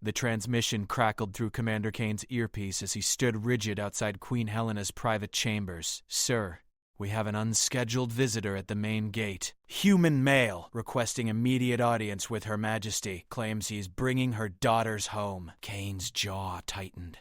The transmission crackled through Commander Kane's earpiece as he stood rigid outside Queen Helena's private chambers. "Sir, we have an unscheduled visitor at the main gate. Human male, requesting immediate audience with Her Majesty, claims he is bringing her daughters home." Kane's jaw tightened.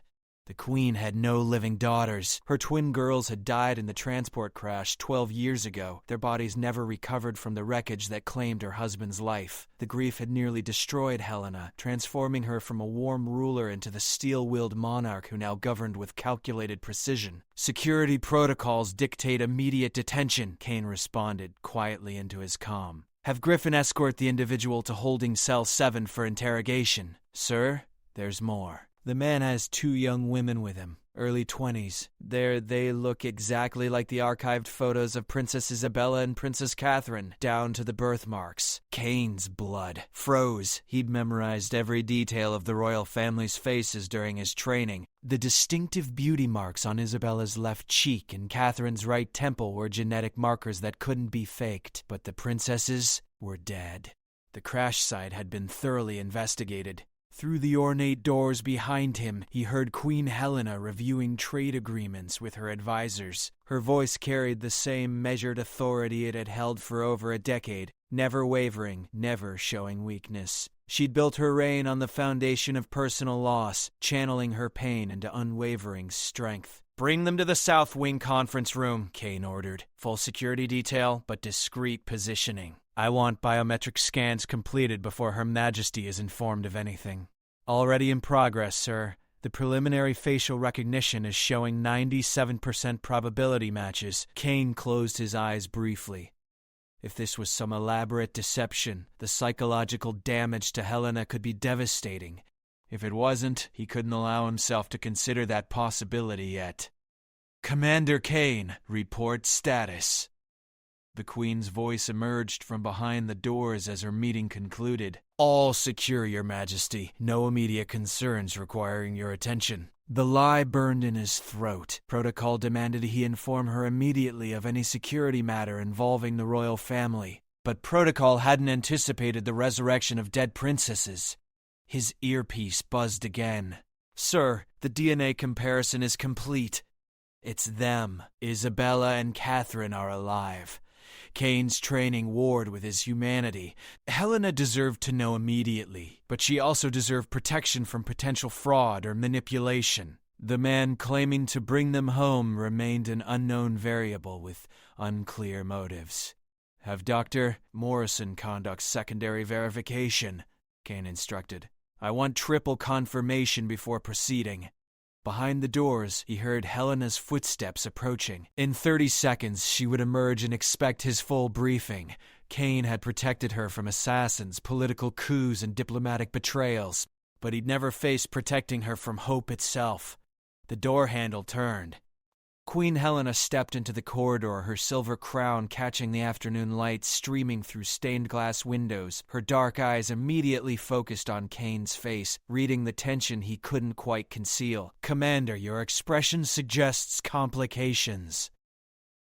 The Queen had no living daughters. Her twin girls had died in the transport crash 12 years ago. Their bodies never recovered from the wreckage that claimed her husband's life. The grief had nearly destroyed Helena, transforming her from a warm ruler into the steel-willed monarch who now governed with calculated precision. "Security protocols dictate immediate detention," Kane responded quietly into his comm. "Have Griffin escort the individual to holding cell 7 for interrogation." "Sir, there's more. The man has 2 young women with him, early 20s. They look exactly like the archived photos of Princess Isabella and Princess Catherine, down to the birthmarks." Kane's blood froze. He'd memorized every detail of the royal family's faces during his training. The distinctive beauty marks on Isabella's left cheek and Catherine's right temple were genetic markers that couldn't be faked, but the princesses were dead. The crash site had been thoroughly investigated. Through the ornate doors behind him, he heard Queen Helena reviewing trade agreements with her advisors. Her voice carried the same measured authority it had held for over a decade, never wavering, never showing weakness. She'd built her reign on the foundation of personal loss, channeling her pain into unwavering strength. "Bring them to the South Wing conference room," Kane ordered. "Full security detail, but discreet positioning. I want biometric scans completed before Her Majesty is informed of anything." "Already in progress, sir. The preliminary facial recognition is showing 97% probability matches." Kane closed his eyes briefly. If this was some elaborate deception, the psychological damage to Helena could be devastating. If it wasn't, he couldn't allow himself to consider that possibility yet. "Commander Kane, report status." The Queen's voice emerged from behind the doors as her meeting concluded. "All secure, Your Majesty. No immediate concerns requiring your attention." The lie burned in his throat. Protocol demanded he inform her immediately of any security matter involving the royal family. But protocol hadn't anticipated the resurrection of dead princesses. His earpiece buzzed again. "Sir, the DNA comparison is complete. It's them. Isabella and Catherine are alive. Kane's training warred with his humanity. Helena deserved to know immediately, but she also deserved protection from potential fraud or manipulation. The man claiming to bring them home remained an unknown variable with unclear motives. Have Dr. Morrison conduct secondary verification," Kane instructed. "I want triple confirmation before proceeding." Behind the doors, he heard Helena's footsteps approaching. In 30 seconds, she would emerge and expect his full briefing. Kane had protected her from assassins, political coups, and diplomatic betrayals, but he'd never faced protecting her from hope itself. The door handle turned. Queen Helena stepped into the corridor, her silver crown catching the afternoon light streaming through stained glass windows, her dark eyes immediately focused on Kane's face, reading the tension he couldn't quite conceal. "Commander, your expression suggests complications."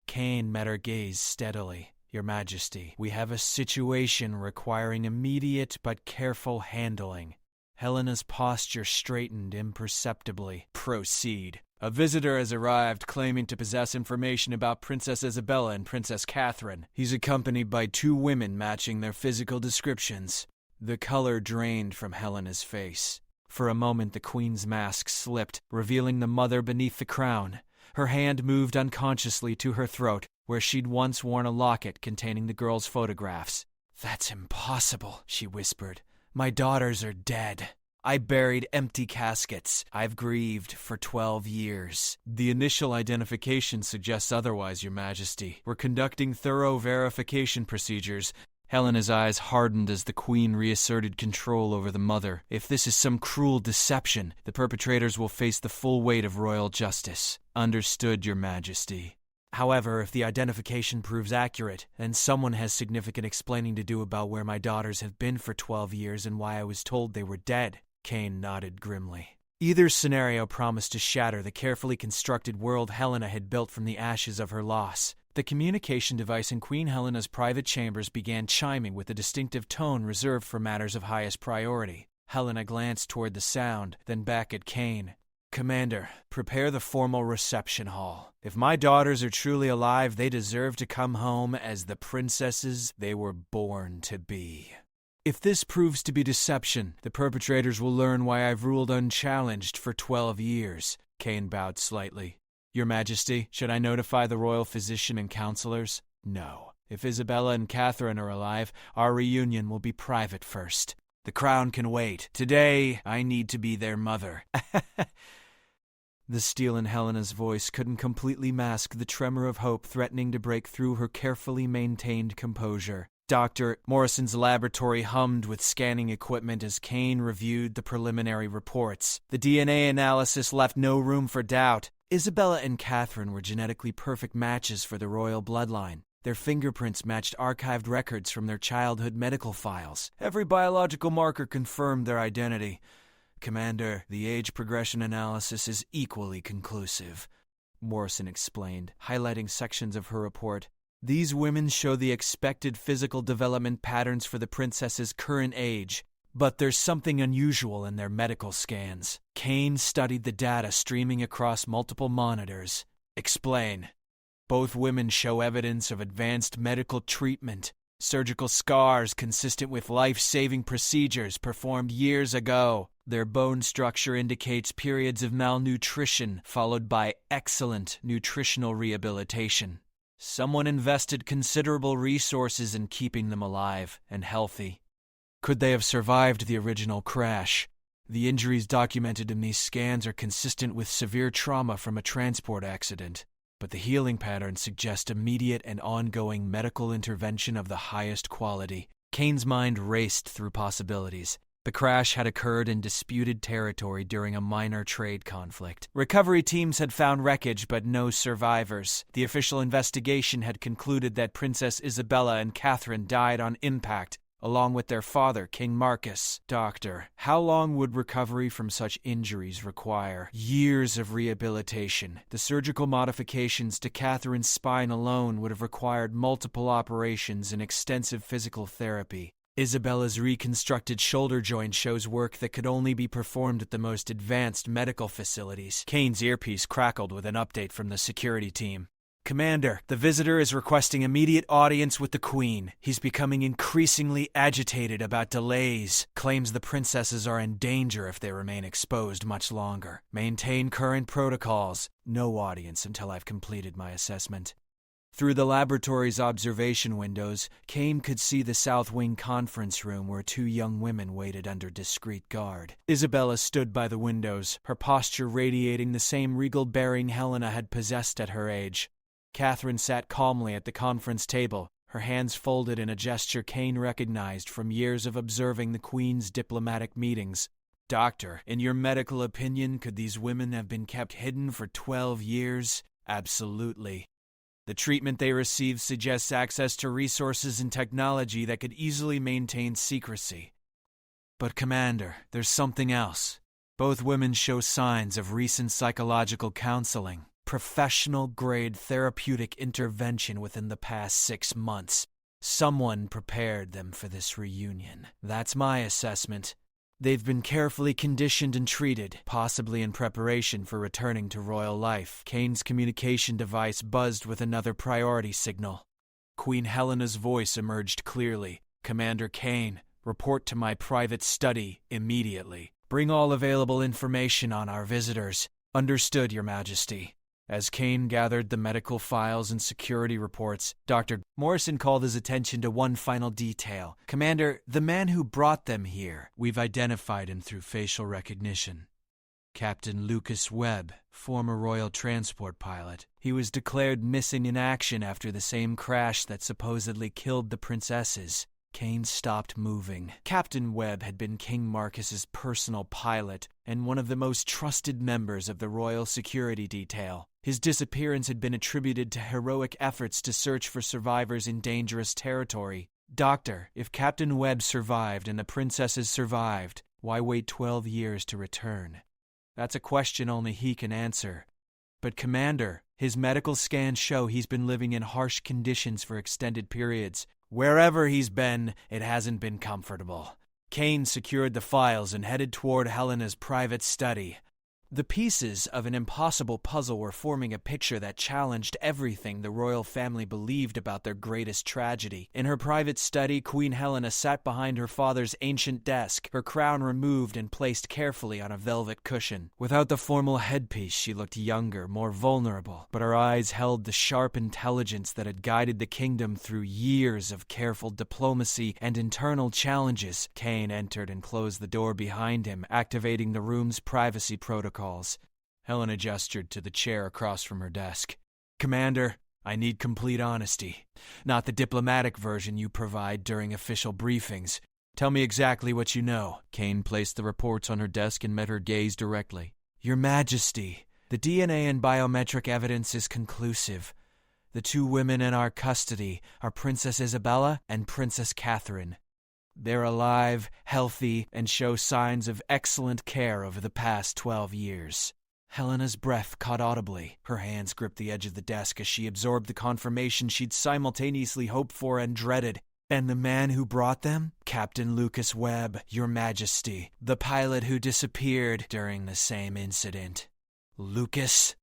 Kane met her gaze steadily. "Your Majesty, we have a situation requiring immediate but careful handling." Helena's posture straightened imperceptibly. "Proceed." "A visitor has arrived claiming to possess information about Princess Isabella and Princess Catherine. He's accompanied by 2 women matching their physical descriptions." The color drained from Helena's face. For a moment the Queen's mask slipped, revealing the mother beneath the crown. Her hand moved unconsciously to her throat, where she'd once worn a locket containing the girls' photographs. "That's impossible," she whispered. "My daughters are dead. I buried empty caskets. I've grieved for 12 years. The initial identification suggests otherwise, Your Majesty. We're conducting thorough verification procedures." Helena's eyes hardened as the Queen reasserted control over the mother. "If this is some cruel deception, the perpetrators will face the full weight of royal justice." "Understood, Your Majesty." "However, if the identification proves accurate, then someone has significant explaining to do about where my daughters have been for 12 years and why I was told they were dead." Kane nodded grimly. Either scenario promised to shatter the carefully constructed world Helena had built from the ashes of her loss. The communication device in Queen Helena's private chambers began chiming with a distinctive tone reserved for matters of highest priority. Helena glanced toward the sound, then back at Kane. Commander, prepare the formal reception hall. If my daughters are truly alive, they deserve to come home as the princesses they were born to be. If this proves to be deception, the perpetrators will learn why I've ruled unchallenged for 12 years. Kane bowed slightly. Your Majesty, should I notify the royal physician and counselors? No. If Isabella and Catherine are alive, our reunion will be private first. The crown can wait. Today, I need to be their mother. The steel in Helena's voice couldn't completely mask the tremor of hope threatening to break through her carefully maintained composure. Dr. Morrison's laboratory hummed with scanning equipment as Kane reviewed the preliminary reports. The DNA analysis left no room for doubt. Isabella and Catherine were genetically perfect matches for the royal bloodline. Their fingerprints matched archived records from their childhood medical files. Every biological marker confirmed their identity. Commander, the age progression analysis is equally conclusive, Morrison explained, highlighting sections of her report. These women show the expected physical development patterns for the princess's current age, but there's something unusual in their medical scans. Kane studied the data streaming across multiple monitors. Explain. Both women show evidence of advanced medical treatment, surgical scars consistent with life-saving procedures performed years ago. Their bone structure indicates periods of malnutrition followed by excellent nutritional rehabilitation. Someone invested considerable resources in keeping them alive and healthy. Could they have survived the original crash? The injuries documented in these scans are consistent with severe trauma from a transport accident, but the healing patterns suggest immediate and ongoing medical intervention of the highest quality. Kane's mind raced through possibilities. The crash had occurred in disputed territory during a minor trade conflict. Recovery teams had found wreckage but no survivors. The official investigation had concluded that Princess Isabella and Catherine died on impact, along with their father, King Marcus. Doctor, how long would recovery from such injuries require? Years of rehabilitation. The surgical modifications to Catherine's spine alone would have required multiple operations and extensive physical therapy. Isabella's reconstructed shoulder joint shows work that could only be performed at the most advanced medical facilities. Kane's earpiece crackled with an update from the security team. Commander, the visitor is requesting immediate audience with the Queen. He's becoming increasingly agitated about delays. Claims the princesses are in danger if they remain exposed much longer. Maintain current protocols. No audience until I've completed my assessment. Through the laboratory's observation windows, Kane could see the South Wing conference room where two young women waited under discreet guard. Isabella stood by the windows, her posture radiating the same regal bearing Helena had possessed at her age. Catherine sat calmly at the conference table, her hands folded in a gesture Kane recognized from years of observing the Queen's diplomatic meetings. Doctor, in your medical opinion, could these women have been kept hidden for 12 years? Absolutely. The treatment they received suggests access to resources and technology that could easily maintain secrecy. But Commander, there's something else. Both women show signs of recent psychological counseling, professional-grade therapeutic intervention within the past 6 months. Someone prepared them for this reunion. That's my assessment. They've been carefully conditioned and treated, possibly in preparation for returning to royal life. Kane's communication device buzzed with another priority signal. Queen Helena's voice emerged clearly. Commander Kane, report to my private study immediately. Bring all available information on our visitors. Understood, Your Majesty. As Kane gathered the medical files and security reports, Dr. Morrison called his attention to one final detail. Commander, the man who brought them here, we've identified him through facial recognition. Captain Lucas Webb, former Royal Transport pilot. He was declared missing in action after the same crash that supposedly killed the princesses. Kane stopped moving. Captain Webb had been King Marcus's personal pilot and one of the most trusted members of the royal security detail. His disappearance had been attributed to heroic efforts to search for survivors in dangerous territory. Doctor, if Captain Webb survived and the princesses survived, why wait 12 years to return? That's a question only he can answer. But Commander, his medical scans show he's been living in harsh conditions for extended periods. Wherever he's been, it hasn't been comfortable. Kane secured the files and headed toward Helena's private study. The pieces of an impossible puzzle were forming a picture that challenged everything the royal family believed about their greatest tragedy. In her private study, Queen Helena sat behind her father's ancient desk, her crown removed and placed carefully on a velvet cushion. Without the formal headpiece, she looked younger, more vulnerable, but her eyes held the sharp intelligence that had guided the kingdom through years of careful diplomacy and internal challenges. Kane entered and closed the door behind him, activating the room's privacy protocol. Helena gestured to the chair across from her desk. "Commander, I need complete honesty. Not the diplomatic version you provide during official briefings. Tell me exactly what you know." Kane placed the reports on her desk and met her gaze directly. "Your Majesty, the DNA and biometric evidence is conclusive. The two women in our custody are Princess Isabella and Princess Catherine. They're alive, healthy, and show signs of excellent care over the past 12 years. Helena's breath caught audibly. Her hands gripped the edge of the desk as she absorbed the confirmation she'd simultaneously hoped for and dreaded. "And the man who brought them? Captain Lucas Webb, Your Majesty, the pilot who disappeared during the same incident." "Lucas?"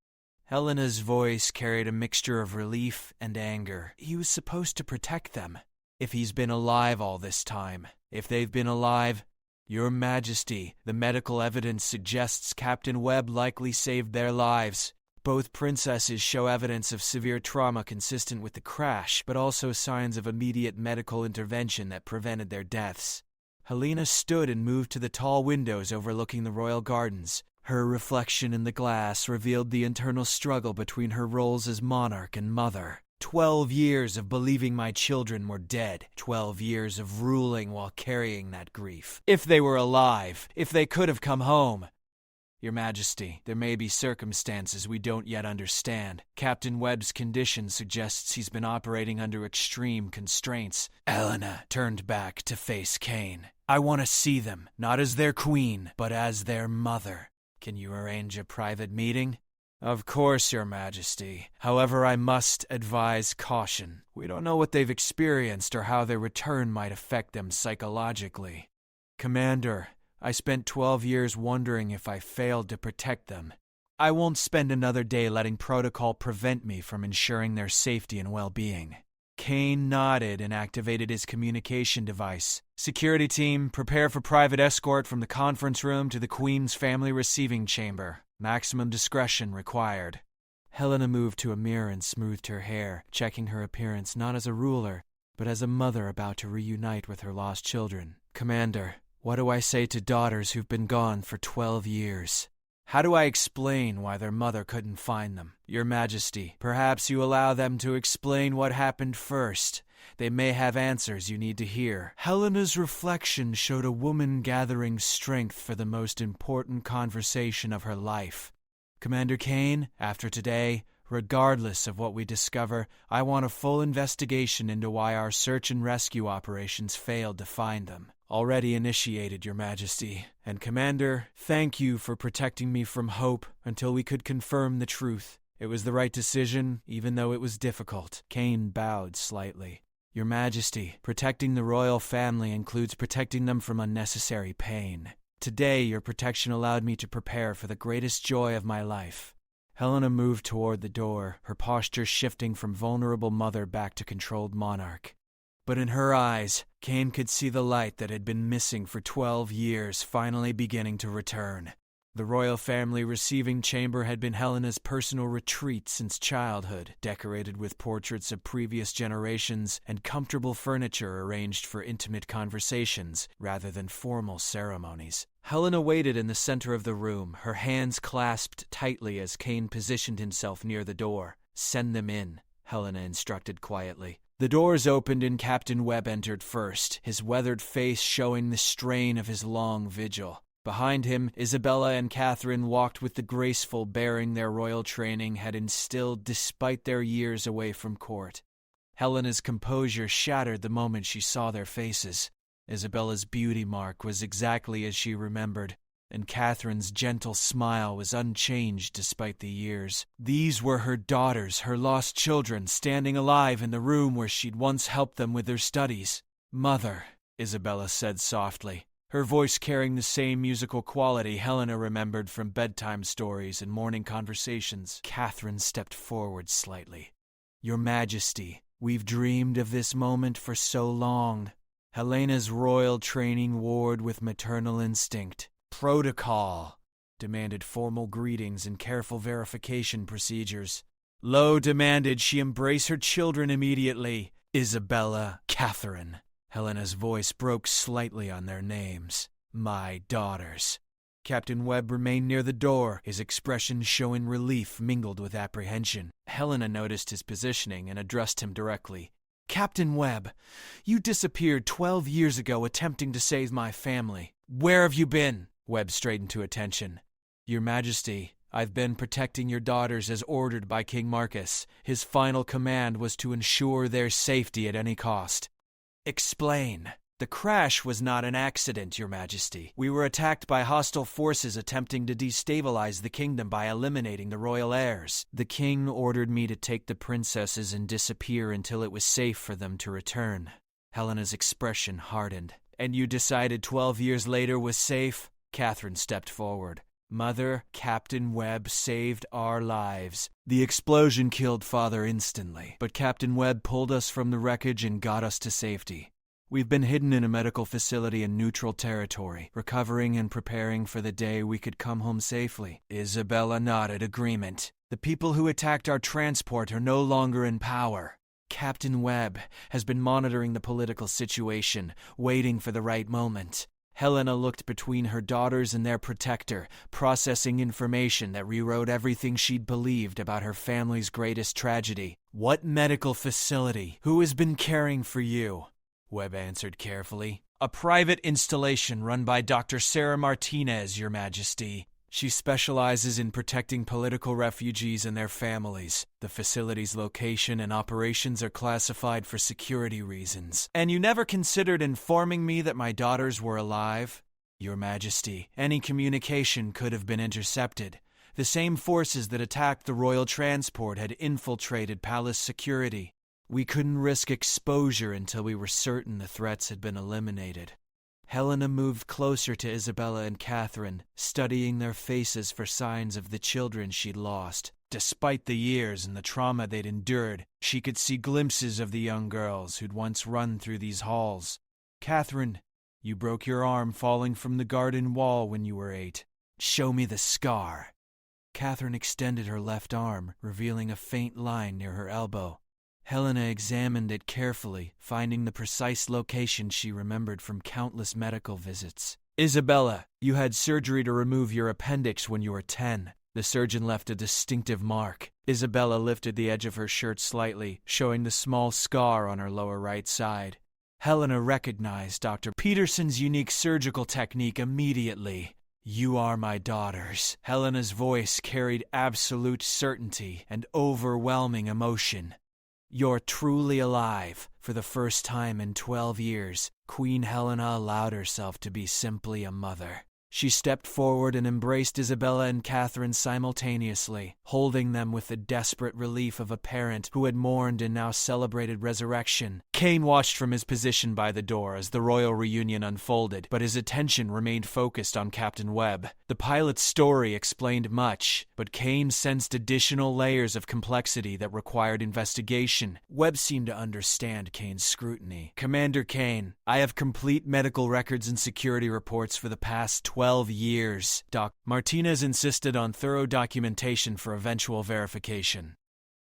Helena's voice carried a mixture of relief and anger. "He was supposed to protect them. If he's been alive all this time, if they've been alive, Your Majesty, the medical evidence suggests Captain Webb likely saved their lives. Both princesses show evidence of severe trauma consistent with the crash, but also signs of immediate medical intervention that prevented their deaths." Helena stood and moved to the tall windows overlooking the royal gardens. Her reflection in the glass revealed the internal struggle between her roles as monarch and mother. 12 years of believing my children were dead. 12 years of ruling while carrying that grief. If they were alive, if they could have come home. "Your Majesty, there may be circumstances we don't yet understand. Captain Webb's condition suggests he's been operating under extreme constraints." Helena turned back to face Kane. "I want to see them, not as their queen, but as their mother. Can you arrange a private meeting?" "Of course, Your Majesty. However, I must advise caution. We don't know what they've experienced or how their return might affect them psychologically." "Commander, I spent 12 years wondering if I failed to protect them. I won't spend another day letting protocol prevent me from ensuring their safety and well-being." Kane nodded and activated his communication device. "Security team, prepare for private escort from the conference room to the Queen's family receiving chamber. Maximum discretion required." Helena moved to a mirror and smoothed her hair, checking her appearance not as a ruler, but as a mother about to reunite with her lost children. "Commander, what do I say to daughters who've been gone for 12 years? How do I explain why their mother couldn't find them? Your Majesty, perhaps you allow them to explain what happened first. They may have answers you need to hear." Helena's reflection showed a woman gathering strength for the most important conversation of her life. "Commander Kane, after today, regardless of what we discover, I want a full investigation into why our search and rescue operations failed to find them." "Already initiated, Your Majesty. And Commander, thank you for protecting me from hope until we could confirm the truth. It was the right decision, even though it was difficult." Kane bowed slightly. "Your Majesty, protecting the royal family includes protecting them from unnecessary pain. Today, your protection allowed me to prepare for the greatest joy of my life." Helena moved toward the door, her posture shifting from vulnerable mother back to controlled monarch. But in her eyes, Kane could see the light that had been missing for 12 years finally beginning to return. The royal family receiving chamber had been Helena's personal retreat since childhood, decorated with portraits of previous generations and comfortable furniture arranged for intimate conversations rather than formal ceremonies. Helena waited in the center of the room, her hands clasped tightly as Kane positioned himself near the door. "Send them in," Helena instructed quietly. The doors opened and Captain Webb entered first, his weathered face showing the strain of his long vigil. Behind him, Isabella and Catherine walked with the graceful bearing their royal training had instilled despite their years away from court. Helena's composure shattered the moment she saw their faces. Isabella's beauty mark was exactly as she remembered, and Catherine's gentle smile was unchanged despite the years. These were her daughters, her lost children, standing alive in the room where she'd once helped them with their studies. "Mother," Isabella said softly, her voice carrying the same musical quality Helena remembered from bedtime stories and morning conversations. Catherine stepped forward slightly. "Your Majesty, we've dreamed of this moment for so long." Helena's royal training warred with maternal instinct. "Protocol," demanded formal greetings and careful verification procedures. Lo demanded she embrace her children immediately. Isabella, Catherine. Helena's voice broke slightly on their names. "My daughters." Captain Webb remained near the door, his expression showing relief mingled with apprehension. Helena noticed his positioning and addressed him directly. "Captain Webb, you disappeared 12 years ago attempting to save my family. Where have you been?" Webb straightened to attention. "Your Majesty, I've been protecting your daughters as ordered by King Marcus. His final command was to ensure their safety at any cost." "Explain." "The crash was not an accident, Your Majesty. We were attacked by hostile forces attempting to destabilize the kingdom by eliminating the royal heirs. The king ordered me to take the princesses and disappear until it was safe for them to return." Helena's expression hardened. "And you decided 12 years later was safe?" Catherine stepped forward. "Mother, Captain Webb saved our lives. The explosion killed Father instantly, but Captain Webb pulled us from the wreckage and got us to safety. We've been hidden in a medical facility in neutral territory, recovering and preparing for the day we could come home safely." Isabella nodded agreement. "The people who attacked our transport are no longer in power. Captain Webb has been monitoring the political situation, waiting for the right moment." Helena looked between her daughters and their protector, processing information that rewrote everything she'd believed about her family's greatest tragedy. "What medical facility? Who has been caring for you?" Webb answered carefully. "A private installation run by Dr. Sarah Martinez, Your Majesty. She specializes in protecting political refugees and their families. The facility's location and operations are classified for security reasons." "And you never considered informing me that my daughters were alive?" "Your Majesty, any communication could have been intercepted. The same forces that attacked the royal transport had infiltrated palace security. We couldn't risk exposure until we were certain the threats had been eliminated." Helena moved closer to Isabella and Catherine, studying their faces for signs of the children she'd lost. Despite the years and the trauma they'd endured, she could see glimpses of the young girls who'd once run through these halls. "Catherine, you broke your arm falling from the garden wall when you were 8. Show me the scar." Catherine extended her left arm, revealing a faint line near her elbow. Helena examined it carefully, finding the precise location she remembered from countless medical visits. "Isabella, you had surgery to remove your appendix when you were 10. The surgeon left a distinctive mark." Isabella lifted the edge of her shirt slightly, showing the small scar on her lower right side. Helena recognized Dr. Peterson's unique surgical technique immediately. "You are my daughters." Helena's voice carried absolute certainty and overwhelming emotion. "You're truly alive." For the first time in 12 years, Queen Helena allowed herself to be simply a mother. She stepped forward and embraced Isabella and Catherine simultaneously, holding them with the desperate relief of a parent who had mourned and now celebrated resurrection. Kane watched from his position by the door as the royal reunion unfolded, but his attention remained focused on Captain Webb. The pilot's story explained much, but Kane sensed additional layers of complexity that required investigation. Webb seemed to understand Kane's scrutiny. "Commander Kane, I have complete medical records and security reports for the past 12 years. Doc Martinez insisted on thorough documentation for eventual verification."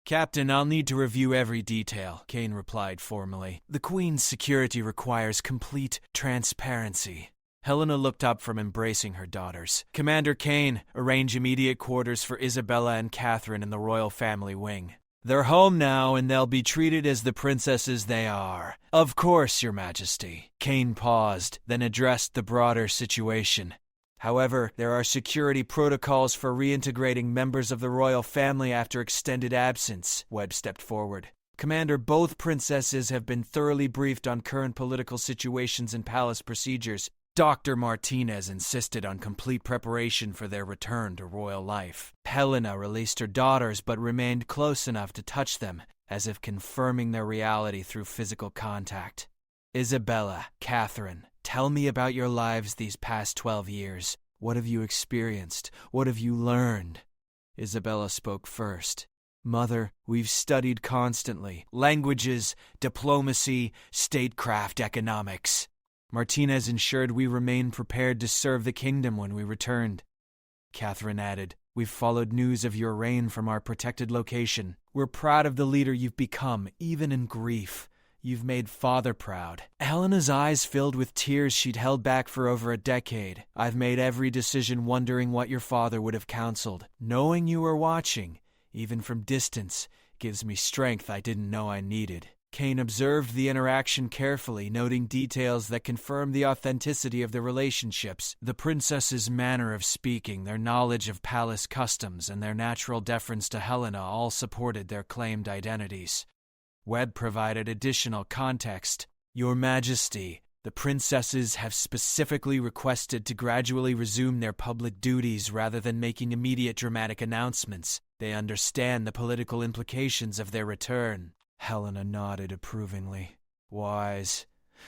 "Captain, I'll need to review every detail," Kane replied formally. "The Queen's security requires complete transparency." Helena looked up from embracing her daughters. "Commander Kane, arrange immediate quarters for Isabella and Catherine in the royal family wing. They're home now, and they'll be treated as the princesses they are." "Of course, Your Majesty." Kane paused, then addressed the broader situation. "However, there are security protocols for reintegrating members of the royal family after extended absence." Webb stepped forward. "Commander, both princesses have been thoroughly briefed on current political situations and palace procedures. Dr. Martinez insisted on complete preparation for their return to royal life. Helena released her daughters but remained close enough to touch them, as if confirming their reality through physical contact. Isabella, Catherine, Tell me about your lives these past 12 years. What have you experienced? What have you learned? Isabella spoke first. Mother, we've studied constantly. Languages, diplomacy, statecraft, economics. Martinez ensured we remain prepared to serve the kingdom when we returned. Catherine added, we've followed news of your reign from our protected location. We're proud of the leader you've become, even in grief. You've made Father proud. Helena's eyes filled with tears she'd held back for over a decade. I've made every decision wondering what your father would have counseled. Knowing you were watching, even from distance, gives me strength I didn't know I needed. Kane observed the interaction carefully, noting details that confirmed the authenticity of the relationships. The princess's manner of speaking, their knowledge of palace customs, and their natural deference to Helena all supported their claimed identities. Webb provided additional context. Your Majesty, the princesses have specifically requested to gradually resume their public duties rather than making immediate dramatic announcements. They understand the political implications of their return. Helena nodded approvingly. Wise.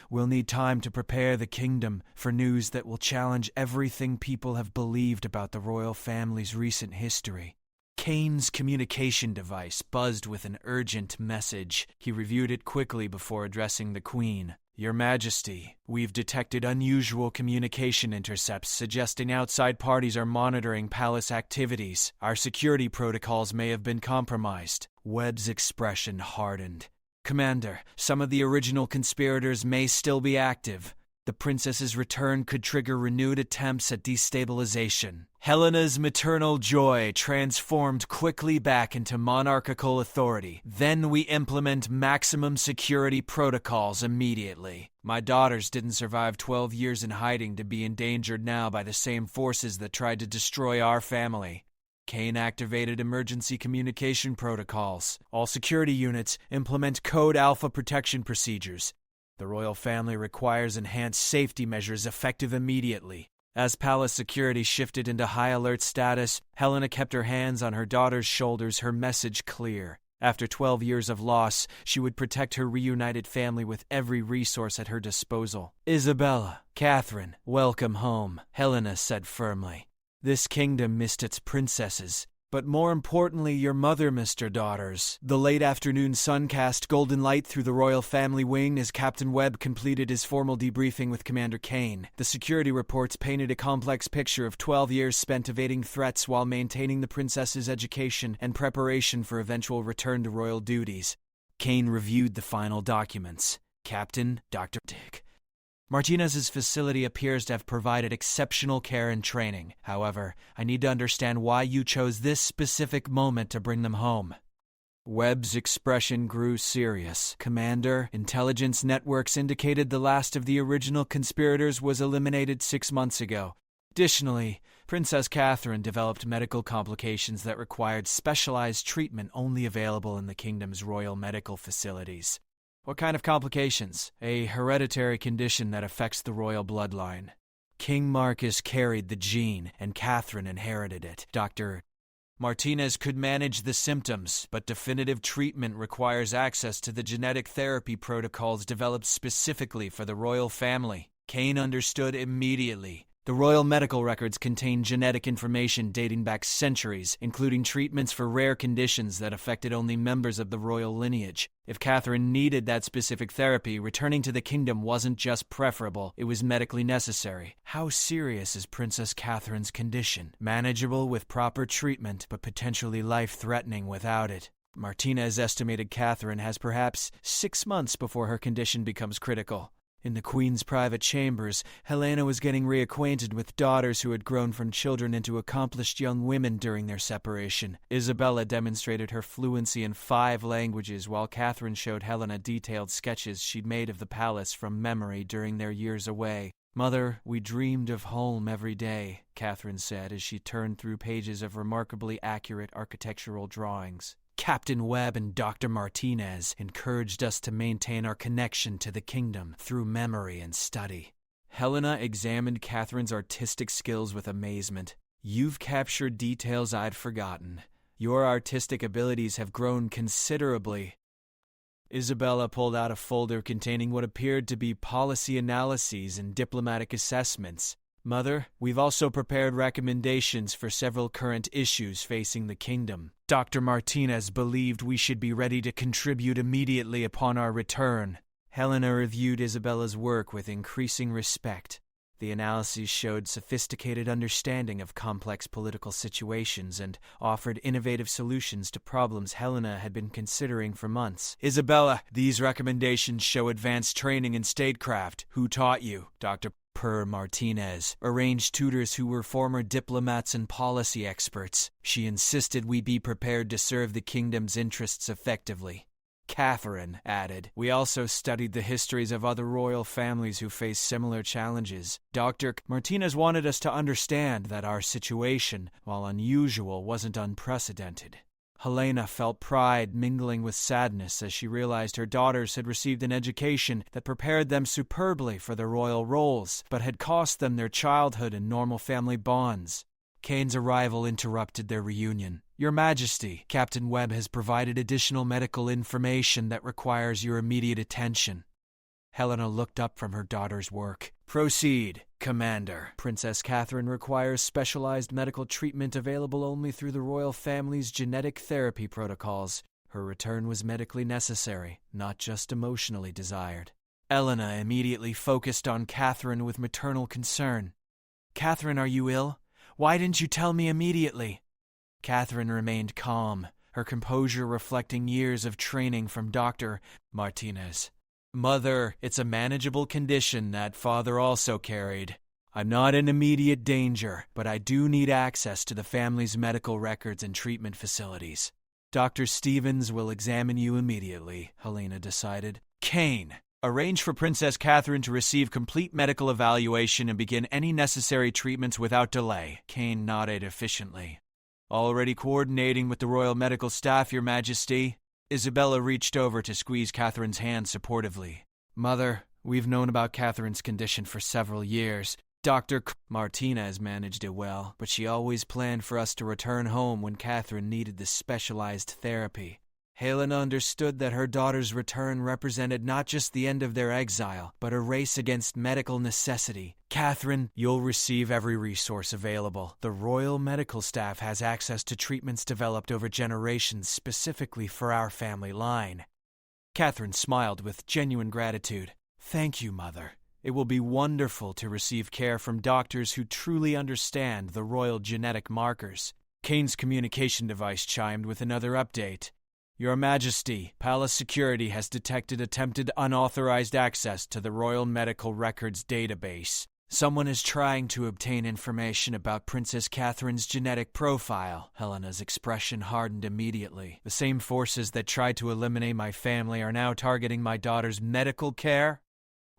We'll need time to prepare the kingdom for news that will challenge everything people have believed about the royal family's recent history. Kane's communication device buzzed with an urgent message. He reviewed it quickly before addressing the Queen. Your Majesty, we've detected unusual communication intercepts suggesting outside parties are monitoring palace activities. Our security protocols may have been compromised. Webb's expression hardened. Commander, some of the original conspirators may still be active. The princess's return could trigger renewed attempts at destabilization. Helena's maternal joy transformed quickly back into monarchical authority. Then we implement maximum security protocols immediately. My daughters didn't survive 12 years in hiding to be endangered now by the same forces that tried to destroy our family. Kane activated emergency communication protocols. All security units implement Code Alpha protection procedures. The royal family requires enhanced safety measures effective immediately. As palace security shifted into high alert status, Helena kept her hands on her daughter's shoulders, her message clear. After 12 years of loss, she would protect her reunited family with every resource at her disposal. Isabella, Catherine, welcome home, Helena said firmly. This kingdom missed its princesses, but more importantly, your mother, Mr. Daughters. The late afternoon sun cast golden light through the royal family wing as Captain Webb completed his formal debriefing with Commander Kane. The security reports painted a complex picture of 12 years spent evading threats while maintaining the princess's education and preparation for eventual return to royal duties. Kane reviewed the final documents. Captain, Dr. Dick. Martinez's facility appears to have provided exceptional care and training. However, I need to understand why you chose this specific moment to bring them home. Webb's expression grew serious. Commander, intelligence networks indicated the last of the original conspirators was eliminated 6 months ago. Additionally, Princess Catherine developed medical complications that required specialized treatment only available in the kingdom's royal medical facilities. What kind of complications? A hereditary condition that affects the royal bloodline. King Marcus carried the gene, and Catherine inherited it. Dr. Martinez could manage the symptoms, but definitive treatment requires access to the genetic therapy protocols developed specifically for the royal family. Kane understood immediately. The royal medical records contain genetic information dating back centuries, including treatments for rare conditions that affected only members of the royal lineage. If Catherine needed that specific therapy, returning to the kingdom wasn't just preferable, it was medically necessary. How serious is Princess Catherine's condition? Manageable with proper treatment, but potentially life-threatening without it. Martinez estimated Catherine has perhaps 6 months before her condition becomes critical. In the Queen's private chambers, Helena was getting reacquainted with daughters who had grown from children into accomplished young women during their separation. Isabella demonstrated her fluency in 5 languages, while Catherine showed Helena detailed sketches she'd made of the palace from memory during their years away. Mother, we dreamed of home every day, Catherine said as she turned through pages of remarkably accurate architectural drawings. Captain Webb and Dr. Martinez encouraged us to maintain our connection to the kingdom through memory and study. Helena examined Catherine's artistic skills with amazement. You've captured details I'd forgotten. Your artistic abilities have grown considerably. Isabella pulled out a folder containing what appeared to be policy analyses and diplomatic assessments. Mother, we've also prepared recommendations for several current issues facing the kingdom. Dr. Martinez believed we should be ready to contribute immediately upon our return. Helena reviewed Isabella's work with increasing respect. The analyses showed sophisticated understanding of complex political situations and offered innovative solutions to problems Helena had been considering for months. Isabella, these recommendations show advanced training in statecraft. Who taught you? Dr. Martinez arranged tutors who were former diplomats and policy experts. She insisted we be prepared to serve the kingdom's interests effectively. Catherine added, we also studied the histories of other royal families who face similar challenges. Dr. Martinez wanted us to understand that our situation, while unusual, wasn't unprecedented. Helena felt pride mingling with sadness as she realized her daughters had received an education that prepared them superbly for their royal roles, but had cost them their childhood and normal family bonds. Kane's arrival interrupted their reunion. Your Majesty, Captain Webb has provided additional medical information that requires your immediate attention. Helena looked up from her daughter's work. Proceed, Commander. Princess Catherine requires specialized medical treatment available only through the royal family's genetic therapy protocols. Her return was medically necessary, not just emotionally desired. Elena immediately focused on Catherine with maternal concern. Catherine, are you ill? Why didn't you tell me immediately? Catherine remained calm, her composure reflecting years of training from Dr. Martinez. Mother, it's a manageable condition that father also carried. I'm not in immediate danger, but I do need access to the family's medical records and treatment facilities. Dr. Stevens will examine you immediately, Helena decided. Kane, arrange for Princess Catherine to receive complete medical evaluation and begin any necessary treatments without delay. Kane nodded efficiently. Already coordinating with the royal medical staff, Your Majesty. Isabella reached over to squeeze Catherine's hand supportively. Mother, we've known about Catherine's condition for several years. Dr. Martinez managed it well, but she always planned for us to return home when Catherine needed this specialized therapy. Helena understood that her daughter's return represented not just the end of their exile, but a race against medical necessity. Catherine, you'll receive every resource available. The royal medical staff has access to treatments developed over generations specifically for our family line. Catherine smiled with genuine gratitude. Thank you, Mother. It will be wonderful to receive care from doctors who truly understand the royal genetic markers. Kane's communication device chimed with another update. Your Majesty, Palace Security has detected attempted unauthorized access to the Royal Medical Records database. Someone is trying to obtain information about Princess Catherine's genetic profile. Helena's expression hardened immediately. The same forces that tried to eliminate my family are now targeting my daughter's medical care?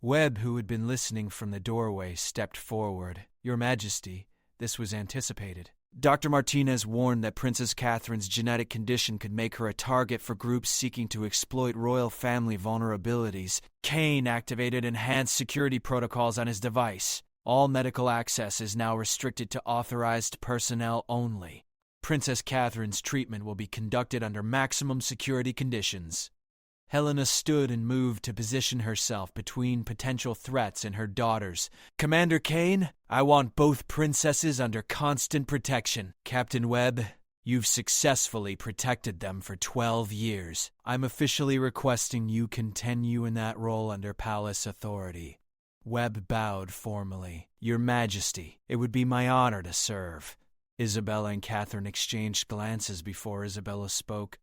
Webb, who had been listening from the doorway, stepped forward. Your Majesty, this was anticipated. Dr. Martinez warned that Princess Catherine's genetic condition could make her a target for groups seeking to exploit royal family vulnerabilities. Kane activated enhanced security protocols on his device. All medical access is now restricted to authorized personnel only. Princess Catherine's treatment will be conducted under maximum security conditions. Helena stood and moved to position herself between potential threats and her daughters. Commander Kane, I want both princesses under constant protection. Captain Webb, you've successfully protected them for 12 years. I'm officially requesting you continue in that role under palace authority. Webb bowed formally. Your Majesty, it would be my honor to serve. Isabella and Catherine exchanged glances before Isabella spoke.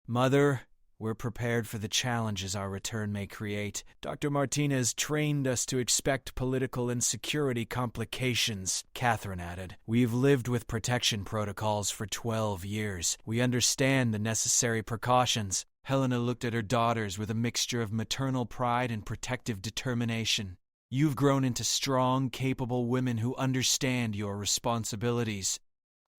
Mother, we're prepared for the challenges our return may create. Dr. Martinez trained us to expect political and security complications, Catherine added. We've lived with protection protocols for 12 years. We understand the necessary precautions. Helena looked at her daughters with a mixture of maternal pride and protective determination. You've grown into strong, capable women who understand your responsibilities.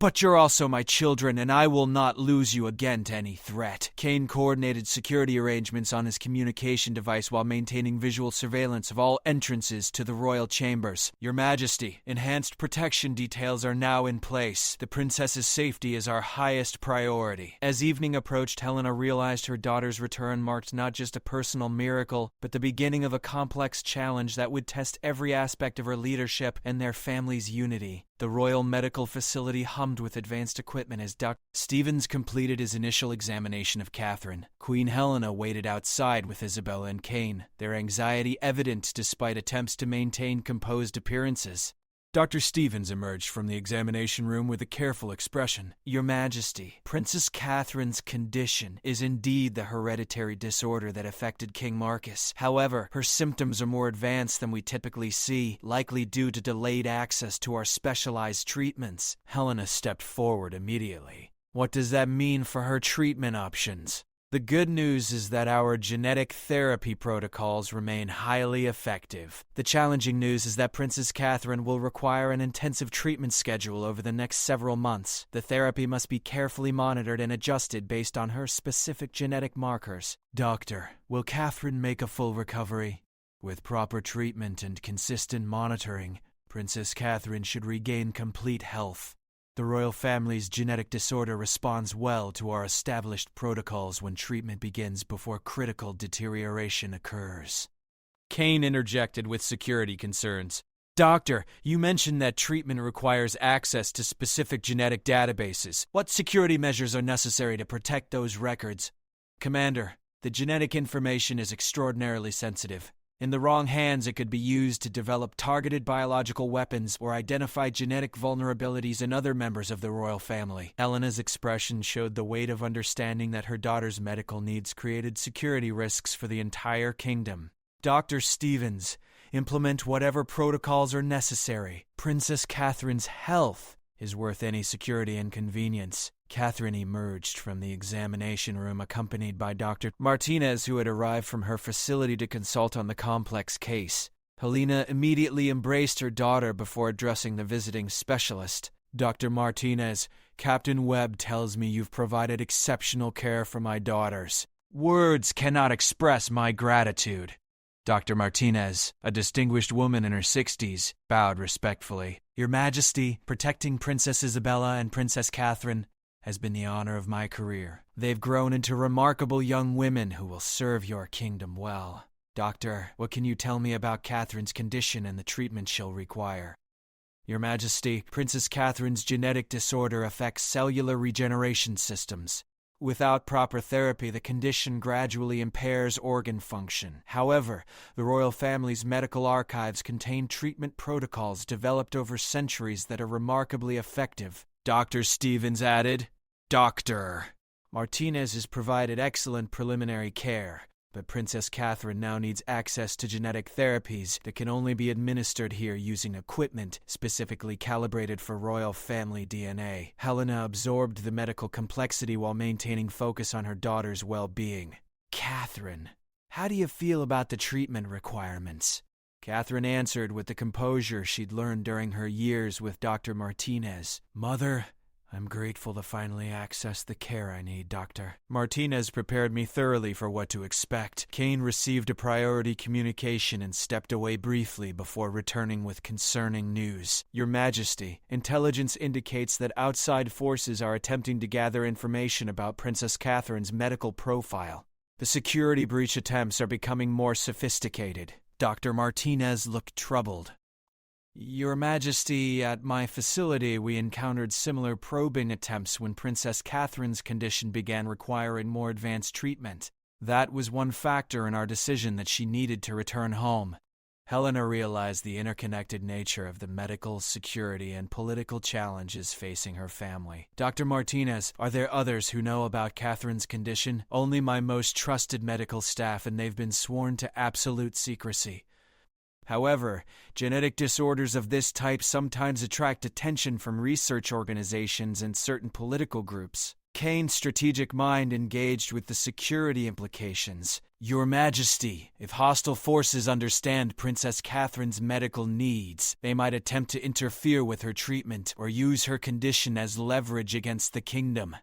But you're also my children, and I will not lose you again to any threat. Kane coordinated security arrangements on his communication device while maintaining visual surveillance of all entrances to the royal chambers. Your Majesty, enhanced protection details are now in place. The princess's safety is our highest priority. As evening approached, Helena realized her daughter's return marked not just a personal miracle, but the beginning of a complex challenge that would test every aspect of her leadership and their family's unity. The Royal Medical Facility hummed with advanced equipment as Dr. Stevens completed his initial examination of Catherine. Queen Helena waited outside with Isabella and Kane, their anxiety evident despite attempts to maintain composed appearances. Dr. Stevens emerged from the examination room with a careful expression. Your Majesty, Princess Catherine's condition is indeed the hereditary disorder that affected King Marcus. However, her symptoms are more advanced than we typically see, likely due to delayed access to our specialized treatments. Helena stepped forward immediately. What does that mean for her treatment options? The good news is that our genetic therapy protocols remain highly effective. The challenging news is that Princess Catherine will require an intensive treatment schedule over the next several months. The therapy must be carefully monitored and adjusted based on her specific genetic markers. Doctor, will Catherine make a full recovery? With proper treatment and consistent monitoring, Princess Catherine should regain complete health. The royal family's genetic disorder responds well to our established protocols when treatment begins before critical deterioration occurs. Kane interjected with security concerns. Doctor, you mentioned that treatment requires access to specific genetic databases. What security measures are necessary to protect those records? Commander, the genetic information is extraordinarily sensitive. In the wrong hands, it could be used to develop targeted biological weapons or identify genetic vulnerabilities in other members of the royal family. Helena's expression showed the weight of understanding that her daughter's medical needs created security risks for the entire kingdom. Dr. Stevens, implement whatever protocols are necessary. Princess Catherine's health is worth any security inconvenience. Catherine emerged from the examination room accompanied by Dr. Martinez, who had arrived from her facility to consult on the complex case. Helena immediately embraced her daughter before addressing the visiting specialist. Dr. Martinez, Captain Webb tells me you've provided exceptional care for my daughters. Words cannot express my gratitude. Dr. Martinez, a distinguished woman in her 60s, bowed respectfully. Your Majesty, protecting Princess Isabella and Princess Catherine has been the honor of my career. They've grown into remarkable young women who will serve your kingdom well. Doctor, what can you tell me about Catherine's condition and the treatment she'll require? Your Majesty, Princess Catherine's genetic disorder affects cellular regeneration systems. Without proper therapy, the condition gradually impairs organ function. However, the royal family's medical archives contain treatment protocols developed over centuries that are remarkably effective. Dr. Stevens added, Doctor. Martinez has provided excellent preliminary care, but Princess Catherine now needs access to genetic therapies that can only be administered here using equipment specifically calibrated for royal family DNA. Helena absorbed the medical complexity while maintaining focus on her daughter's well-being. Catherine, how do you feel about the treatment requirements? Catherine answered with the composure she'd learned during her years with Dr. Martinez. Mother, I'm grateful to finally access the care I need, Doctor. Martinez prepared me thoroughly for what to expect. Kane received a priority communication and stepped away briefly before returning with concerning news. Your Majesty, intelligence indicates that outside forces are attempting to gather information about Princess Catherine's medical profile. The security breach attempts are becoming more sophisticated. Dr. Martinez looked troubled. Your Majesty, at my facility we encountered similar probing attempts when Princess Catherine's condition began requiring more advanced treatment. That was one factor in our decision that she needed to return home. Helena realized the interconnected nature of the medical, security, and political challenges facing her family. Dr. Martinez, are there others who know about Catherine's condition? Only my most trusted medical staff, and they've been sworn to absolute secrecy. However, genetic disorders of this type sometimes attract attention from research organizations and certain political groups. Kane's strategic mind engaged with the security implications. Your Majesty, if hostile forces understand Princess Catherine's medical needs, they might attempt to interfere with her treatment or use her condition as leverage against the kingdom.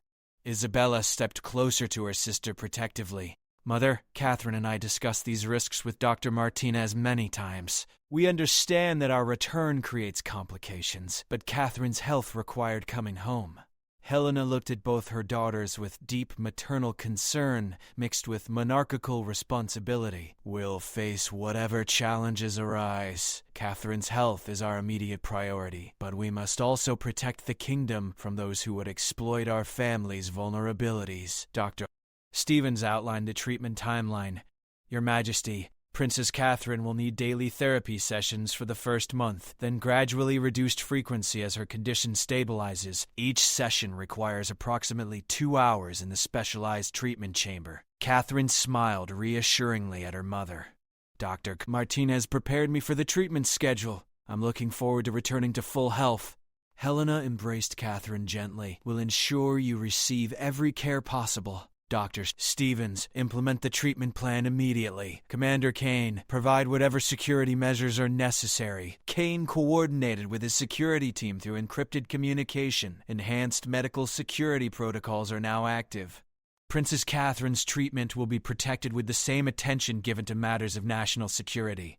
Isabella stepped closer to her sister protectively. Mother, Catherine and I discussed these risks with Dr. Martinez many times. We understand that our return creates complications, but Catherine's health required coming home. Helena looked at both her daughters with deep maternal concern mixed with monarchical responsibility. We'll face whatever challenges arise. Catherine's health is our immediate priority, but we must also protect the kingdom from those who would exploit our family's vulnerabilities. Dr. Stevens outlined the treatment timeline. Your Majesty, Princess Catherine will need daily therapy sessions for the first month, then gradually reduced frequency as her condition stabilizes. Each session requires approximately 2 hours in the specialized treatment chamber. Catherine smiled reassuringly at her mother. Dr. Martinez prepared me for the treatment schedule. I'm looking forward to returning to full health. Helena embraced Catherine gently. We'll ensure you receive every care possible. Dr. Stevens, implement the treatment plan immediately. Commander Kane, provide whatever security measures are necessary. Kane coordinated with his security team through encrypted communication. Enhanced medical security protocols are now active. Princess Catherine's treatment will be protected with the same attention given to matters of national security.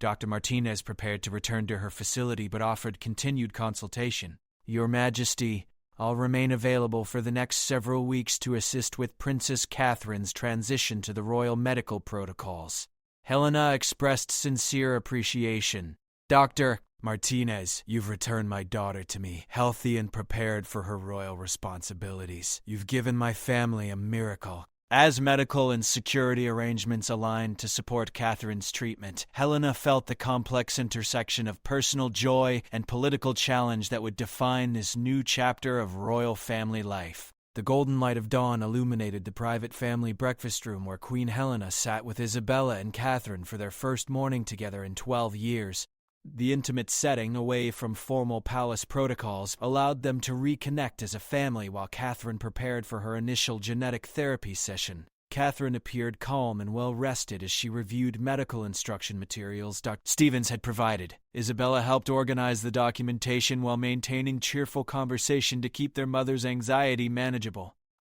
Dr. Martinez prepared to return to her facility but offered continued consultation. Your Majesty, I'll remain available for the next several weeks to assist with Princess Catherine's transition to the royal medical protocols. Helena expressed sincere appreciation. Dr. Martinez, you've returned my daughter to me, healthy and prepared for her royal responsibilities. You've given my family a miracle. As medical and security arrangements aligned to support Catherine's treatment, Helena felt the complex intersection of personal joy and political challenge that would define this new chapter of royal family life. The golden light of dawn illuminated the private family breakfast room where Queen Helena sat with Isabella and Catherine for their first morning together in 12 years. The intimate setting, away from formal palace protocols, allowed them to reconnect as a family while Catherine prepared for her initial genetic therapy session. Catherine appeared calm and well-rested as she reviewed medical instruction materials Dr. Stevens had provided. Isabella helped organize the documentation while maintaining cheerful conversation to keep their mother's anxiety manageable.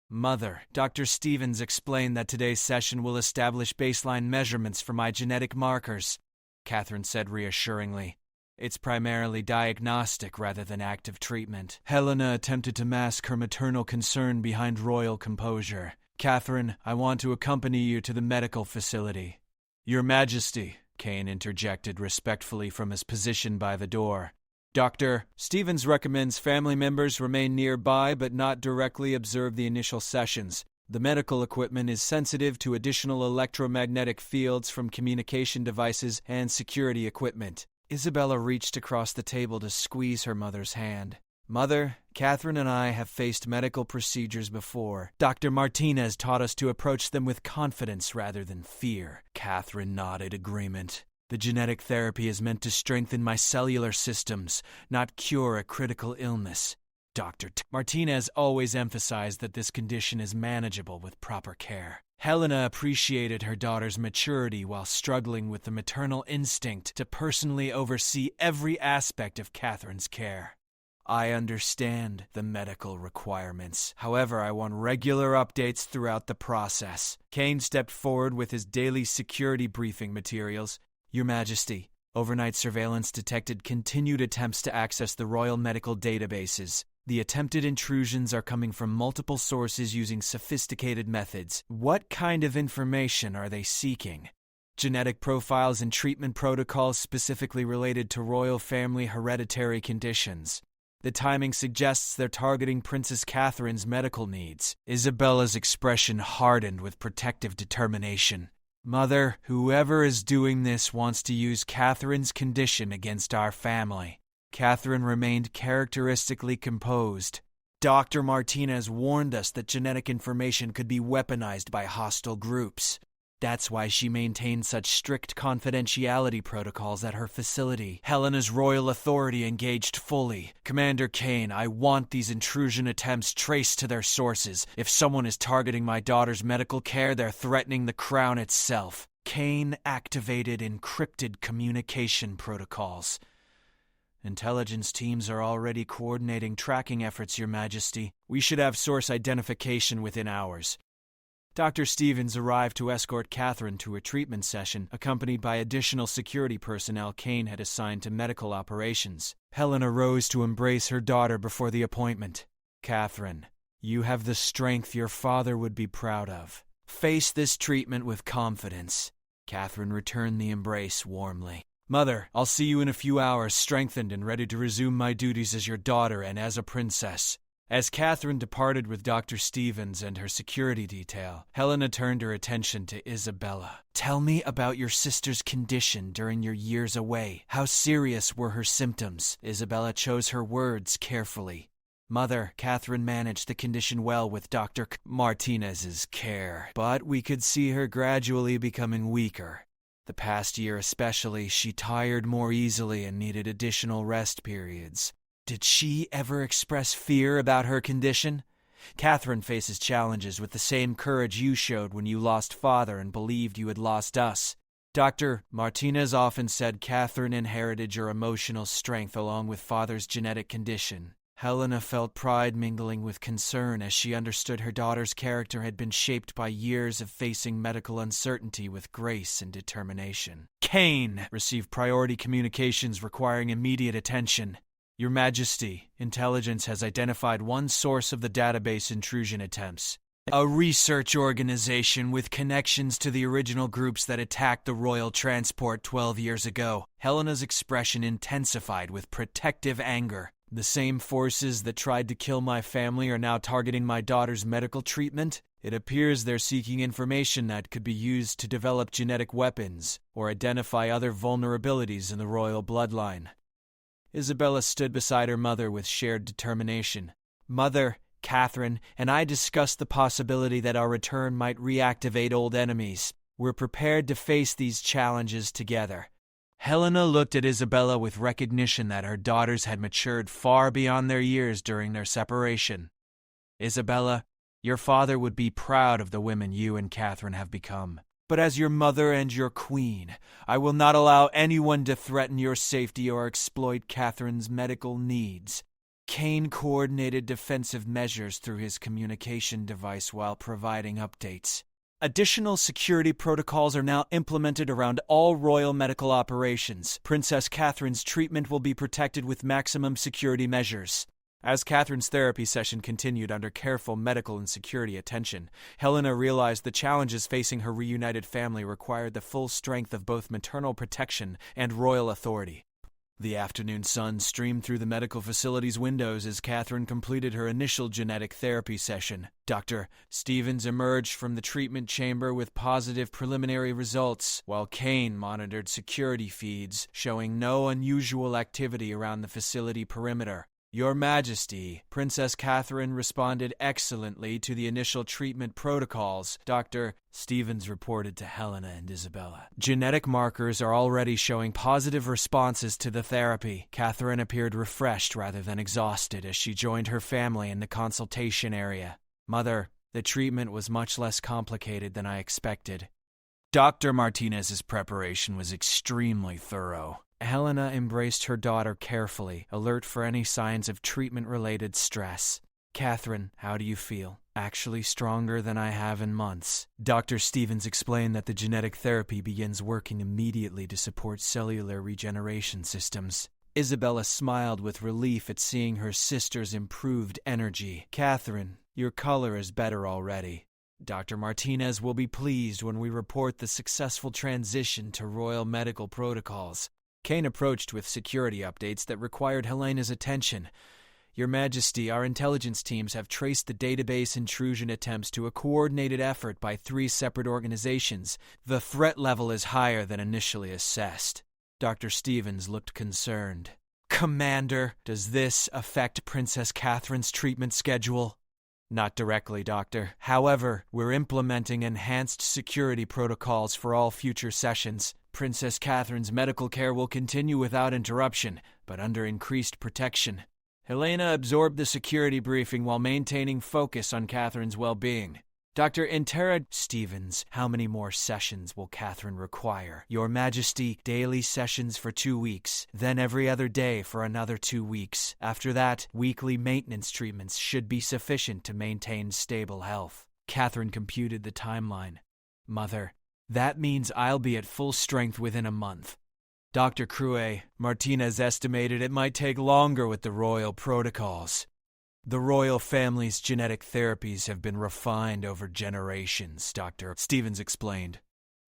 Mother, Dr. Stevens explained that today's session will establish baseline measurements for my genetic markers, Catherine said reassuringly. It's primarily diagnostic rather than active treatment. Helena attempted to mask her maternal concern behind royal composure. Catherine, I want to accompany you to the medical facility. Your Majesty, Kane interjected respectfully from his position by the door. Dr. Stevens recommends family members remain nearby but not directly observe the initial sessions. The medical equipment is sensitive to additional electromagnetic fields from communication devices and security equipment. Isabella reached across the table to squeeze her mother's hand. Mother, Catherine and I have faced medical procedures before. Dr. Martinez taught us to approach them with confidence rather than fear. Catherine nodded agreement. The genetic therapy is meant to strengthen my cellular systems, not cure a critical illness. Dr. Martinez always emphasized that this condition is manageable with proper care. Helena appreciated her daughter's maturity while struggling with the maternal instinct to personally oversee every aspect of Catherine's care. I understand the medical requirements. However, I want regular updates throughout the process. Kane stepped forward with his daily security briefing materials. Your Majesty, overnight surveillance detected continued attempts to access the royal medical databases. The attempted intrusions are coming from multiple sources using sophisticated methods. What kind of information are they seeking? Genetic profiles and treatment protocols specifically related to royal family hereditary conditions. The timing suggests they're targeting Princess Catherine's medical needs. Isabella's expression hardened with protective determination. Mother, whoever is doing this wants to use Catherine's condition against our family. Catherine remained characteristically composed. Dr. Martinez warned us that genetic information could be weaponized by hostile groups. That's why she maintained such strict confidentiality protocols at her facility. Helena's royal authority engaged fully. Commander Kane, I want these intrusion attempts traced to their sources. If someone is targeting my daughter's medical care, they're threatening the crown itself. Kane activated encrypted communication protocols. Intelligence teams are already coordinating tracking efforts, Your Majesty. We should have source identification within hours. Dr. Stevens arrived to escort Catherine to a treatment session, accompanied by additional security personnel Kane had assigned to medical operations. Helena rose to embrace her daughter before the appointment. Catherine, you have the strength your father would be proud of. Face this treatment with confidence. Catherine returned the embrace warmly. Mother, I'll see you in a few hours, strengthened and ready to resume my duties as your daughter and as a princess. As Catherine departed with Dr. Stevens and her security detail, Helena turned her attention to Isabella. Tell me about your sister's condition during your years away. How serious were her symptoms? Isabella chose her words carefully. Mother, Catherine managed the condition well with Dr. Martinez's care, but we could see her gradually becoming weaker. The past year especially, she tired more easily and needed additional rest periods. Did she ever express fear about her condition? Catherine faces challenges with the same courage you showed when you lost father and believed you had lost us. Dr. Martinez often said Catherine inherited your emotional strength along with father's genetic condition. Helena felt pride mingling with concern as she understood her daughter's character had been shaped by years of facing medical uncertainty with grace and determination. Kane received priority communications requiring immediate attention. Your Majesty, intelligence has identified one source of the database intrusion attempts. A research organization with connections to the original groups that attacked the royal transport 12 years ago. Helena's expression intensified with protective anger. The same forces that tried to kill my family are now targeting my daughter's medical treatment. It appears they're seeking information that could be used to develop genetic weapons or identify other vulnerabilities in the royal bloodline. Isabella stood beside her mother with shared determination. Mother, Catherine, and I discussed the possibility that our return might reactivate old enemies. We're prepared to face these challenges together. Helena looked at Isabella with recognition that her daughters had matured far beyond their years during their separation. Isabella, your father would be proud of the women you and Catherine have become. But as your mother and your queen, I will not allow anyone to threaten your safety or exploit Catherine's medical needs. Kane coordinated defensive measures through his communication device while providing updates. Additional security protocols are now implemented around all royal medical operations. Princess Catherine's treatment will be protected with maximum security measures. As Catherine's therapy session continued under careful medical and security attention, Helena realized the challenges facing her reunited family required the full strength of both maternal protection and royal authority. The afternoon sun streamed through the medical facility's windows as Catherine completed her initial genetic therapy session. Dr. Stevens emerged from the treatment chamber with positive preliminary results, while Kane monitored security feeds showing no unusual activity around the facility perimeter. Your Majesty, Princess Catherine responded excellently to the initial treatment protocols, Dr. Stevens reported to Helena and Isabella. Genetic markers are already showing positive responses to the therapy. Catherine appeared refreshed rather than exhausted as she joined her family in the consultation area. Mother, the treatment was much less complicated than I expected. Dr. Martinez's preparation was extremely thorough. Helena embraced her daughter carefully, alert for any signs of treatment-related stress. Catherine, how do you feel? Actually stronger than I have in months. Dr. Stevens explained that the genetic therapy begins working immediately to support cellular regeneration systems. Isabella smiled with relief at seeing her sister's improved energy. Catherine, your color is better already. Dr. Martinez will be pleased when we report the successful transition to royal medical protocols. Kane approached with security updates that required Helena's attention. Your Majesty, our intelligence teams have traced the database intrusion attempts to a coordinated effort by 3 separate organizations. The threat level is higher than initially assessed. Dr. Stevens looked concerned. Commander, does this affect Princess Catherine's treatment schedule? Not directly, Doctor. However, we're implementing enhanced security protocols for all future sessions. Princess Catherine's medical care will continue without interruption, but under increased protection. Helena absorbed the security briefing while maintaining focus on Catherine's well-being. Dr. Intera Stevens, how many more sessions will Catherine require? Your Majesty, daily sessions for 2 weeks, then every other day for another 2 weeks. After that, weekly maintenance treatments should be sufficient to maintain stable health. Catherine computed the timeline. Mother, that means I'll be at full strength within a month. Dr. Cruet, Martinez estimated it might take longer with the royal protocols. The royal family's genetic therapies have been refined over generations, Dr. Stevens explained.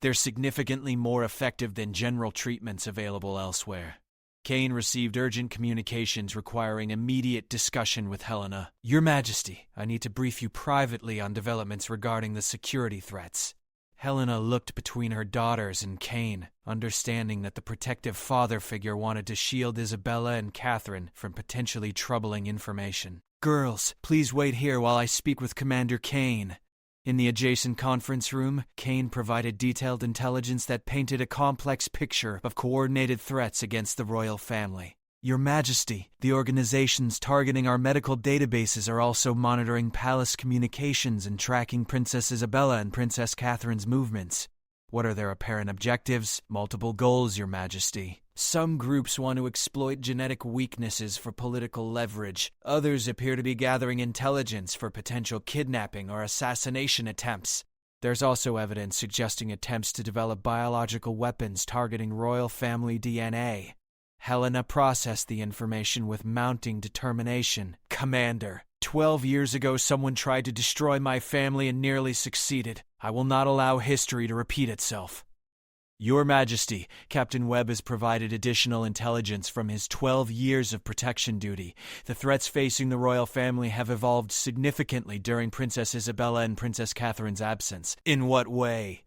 They're significantly more effective than general treatments available elsewhere. Kane received urgent communications requiring immediate discussion with Helena. Your Majesty, I need to brief you privately on developments regarding the security threats. Helena looked between her daughters and Kane, understanding that the protective father figure wanted to shield Isabella and Catherine from potentially troubling information. Girls, please wait here while I speak with Commander Kane. In the adjacent conference room, Kane provided detailed intelligence that painted a complex picture of coordinated threats against the royal family. Your Majesty, the organizations targeting our medical databases are also monitoring palace communications and tracking Princess Isabella and Princess Catherine's movements. What are their apparent objectives? Multiple goals, Your Majesty. Some groups want to exploit genetic weaknesses for political leverage. Others appear to be gathering intelligence for potential kidnapping or assassination attempts. There's also evidence suggesting attempts to develop biological weapons targeting royal family DNA. Helena processed the information with mounting determination. Commander, 12 years ago someone tried to destroy my family and nearly succeeded. I will not allow history to repeat itself. Your Majesty, Captain Webb has provided additional intelligence from his 12 years of protection duty. The threats facing the royal family have evolved significantly during Princess Isabella and Princess Catherine's absence. In what way?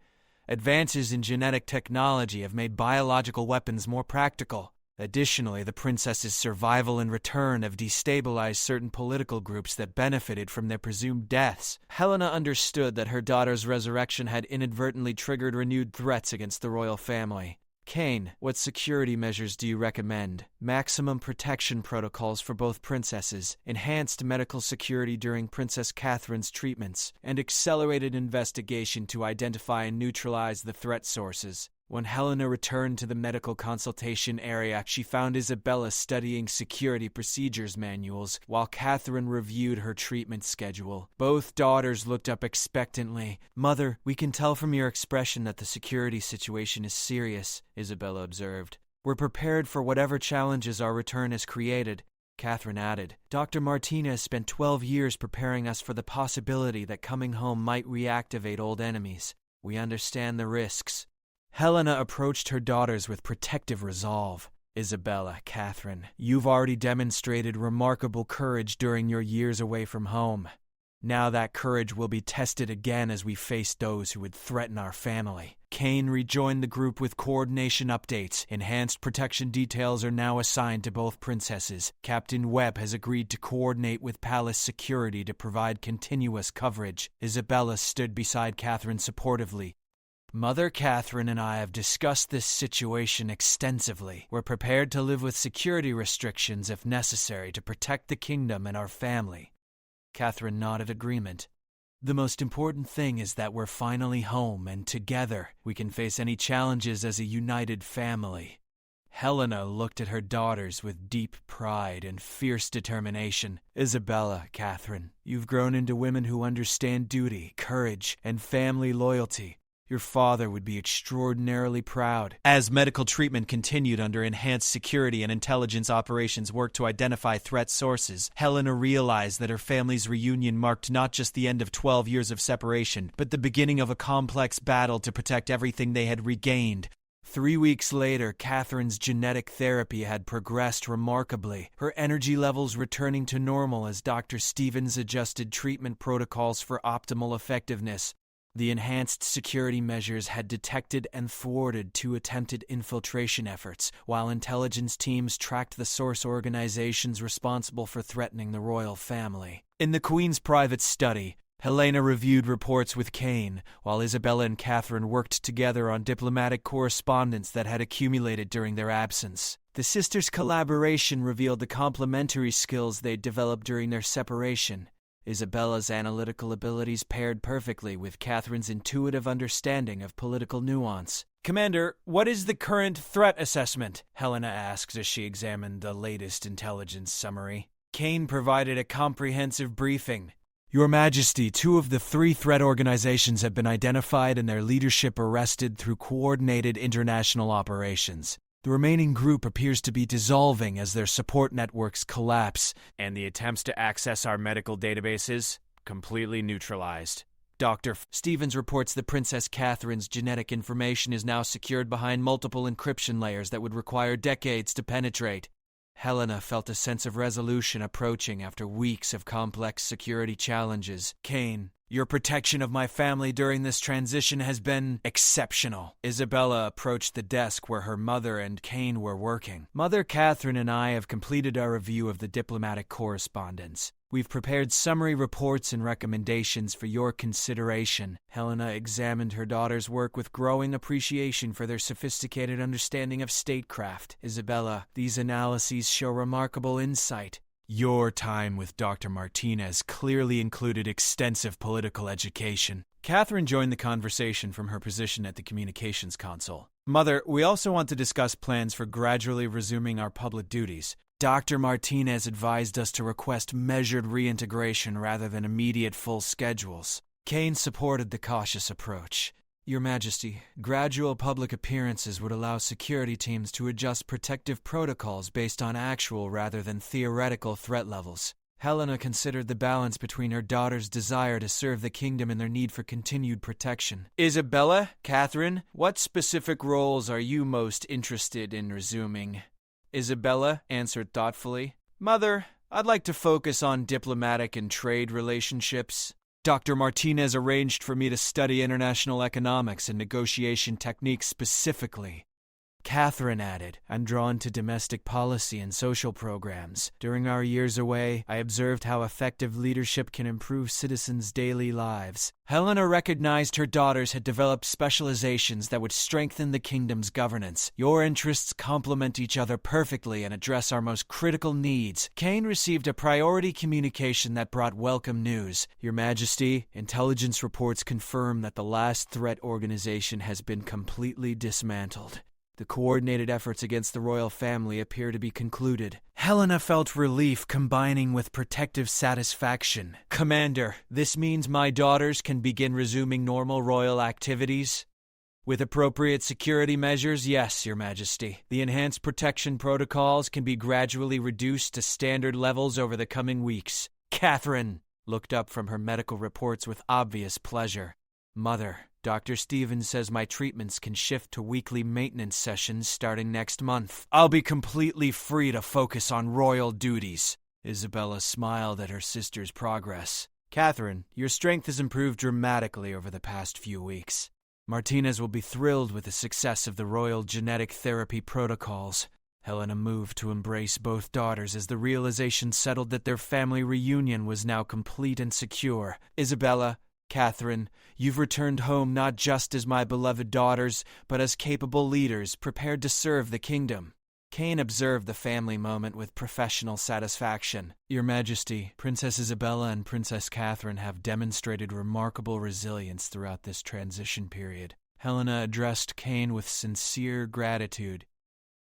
Advances in genetic technology have made biological weapons more practical. Additionally, the princess's survival and return have destabilized certain political groups that benefited from their presumed deaths. Helena understood that her daughter's resurrection had inadvertently triggered renewed threats against the royal family. Kane, what security measures do you recommend? Maximum protection protocols for both princesses, enhanced medical security during Princess Catherine's treatments, and accelerated investigation to identify and neutralize the threat sources. When Helena returned to the medical consultation area, she found Isabella studying security procedures manuals while Catherine reviewed her treatment schedule. Both daughters looked up expectantly. Mother, we can tell from your expression that the security situation is serious, Isabella observed. We're prepared for whatever challenges our return has created. Catherine added, Dr. Martinez spent 12 years preparing us for the possibility that coming home might reactivate old enemies. We understand the risks. Helena approached her daughters with protective resolve. Isabella, Catherine, you've already demonstrated remarkable courage during your years away from home. Now that courage will be tested again as we face those who would threaten our family. Kane rejoined the group with coordination updates. Enhanced protection details are now assigned to both princesses. Captain Webb has agreed to coordinate with palace security to provide continuous coverage. Isabella stood beside Catherine supportively. Mother Catherine and I have discussed this situation extensively. We're prepared to live with security restrictions if necessary to protect the kingdom and our family. Catherine nodded agreement. The most important thing is that we're finally home and together we can face any challenges as a united family. Helena looked at her daughters with deep pride and fierce determination. Isabella, Catherine, you've grown into women who understand duty, courage, and family loyalty. Your father would be extraordinarily proud. As medical treatment continued under enhanced security and intelligence operations worked to identify threat sources, Helena realized that her family's reunion marked not just the end of 12 years of separation, but the beginning of a complex battle to protect everything they had regained. 3 weeks later, Catherine's genetic therapy had progressed remarkably, her energy levels returning to normal as Dr. Stevens adjusted treatment protocols for optimal effectiveness. The enhanced security measures had detected and thwarted 2 attempted infiltration efforts, while intelligence teams tracked the source organizations responsible for threatening the royal family. In the Queen's private study, Helena reviewed reports with Kane, while Isabella and Catherine worked together on diplomatic correspondence that had accumulated during their absence. The sisters' collaboration revealed the complementary skills they'd developed during their separation. Isabella's analytical abilities paired perfectly with Catherine's intuitive understanding of political nuance. "Commander, what is the current threat assessment?" Helena asked as she examined the latest intelligence summary. Kane provided a comprehensive briefing. "Your Majesty, 2 of the 3 threat organizations have been identified and their leadership arrested through coordinated international operations. The remaining group appears to be dissolving as their support networks collapse, and the attempts to access our medical databases completely neutralized. Dr. Stevens reports that Princess Catherine's genetic information is now secured behind multiple encryption layers that would require decades to penetrate." Helena felt a sense of resolution approaching after weeks of complex security challenges. "Kane, your protection of my family during this transition has been exceptional." Isabella approached the desk where her mother and Kane were working. "Mother Catherine and I have completed our review of the diplomatic correspondence. We've prepared summary reports and recommendations for your consideration." Helena examined her daughter's work with growing appreciation for their sophisticated understanding of statecraft. "Isabella, these analyses show remarkable insight. Your time with Dr. Martinez clearly included extensive political education." Catherine joined the conversation from her position at the communications console. "Mother, we also want to discuss plans for gradually resuming our public duties. Dr. Martinez advised us to request measured reintegration rather than immediate full schedules." Kane supported the cautious approach. "Your Majesty, gradual public appearances would allow security teams to adjust protective protocols based on actual rather than theoretical threat levels." Helena considered the balance between her daughter's desire to serve the kingdom and their need for continued protection. "Isabella, Catherine, what specific roles are you most interested in resuming?" Isabella answered thoughtfully. "Mother, I'd like to focus on diplomatic and trade relationships. Dr. Martinez arranged for me to study international economics and negotiation techniques specifically." Catherine added, "I'm drawn to domestic policy and social programs. During our years away, I observed how effective leadership can improve citizens' daily lives." Helena recognized her daughters had developed specializations that would strengthen the kingdom's governance. "Your interests complement each other perfectly and address our most critical needs." Kane received a priority communication that brought welcome news. "Your Majesty, intelligence reports confirm that the last threat organization has been completely dismantled. The coordinated efforts against the royal family appear to be concluded." Helena felt relief combining with protective satisfaction. "Commander, this means my daughters can begin resuming normal royal activities?" "With appropriate security measures, yes, Your Majesty. The enhanced protection protocols can be gradually reduced to standard levels over the coming weeks." Catherine looked up from her medical reports with obvious pleasure. "Mother, Dr. Stevens says my treatments can shift to weekly maintenance sessions starting next month. I'll be completely free to focus on royal duties." Isabella smiled at her sister's progress. "Catherine, your strength has improved dramatically over the past few weeks. Martinez will be thrilled with the success of the royal genetic therapy protocols." Helena moved to embrace both daughters as the realization settled that their family reunion was now complete and secure. "Isabella, Catherine, you've returned home not just as my beloved daughters, but as capable leaders prepared to serve the kingdom." Kane observed the family moment with professional satisfaction. "Your Majesty, Princess Isabella and Princess Catherine have demonstrated remarkable resilience throughout this transition period." Helena addressed Kane with sincere gratitude.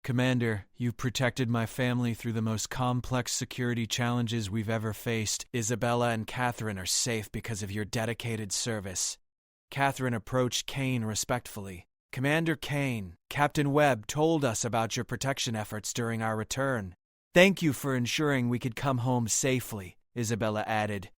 "Commander, you've protected my family through the most complex security challenges we've ever faced. Isabella and Catherine are safe because of your dedicated service." Catherine approached Kane respectfully. "Commander Kane, Captain Webb told us about your protection efforts during our return. Thank you for ensuring we could come home safely," Isabella added.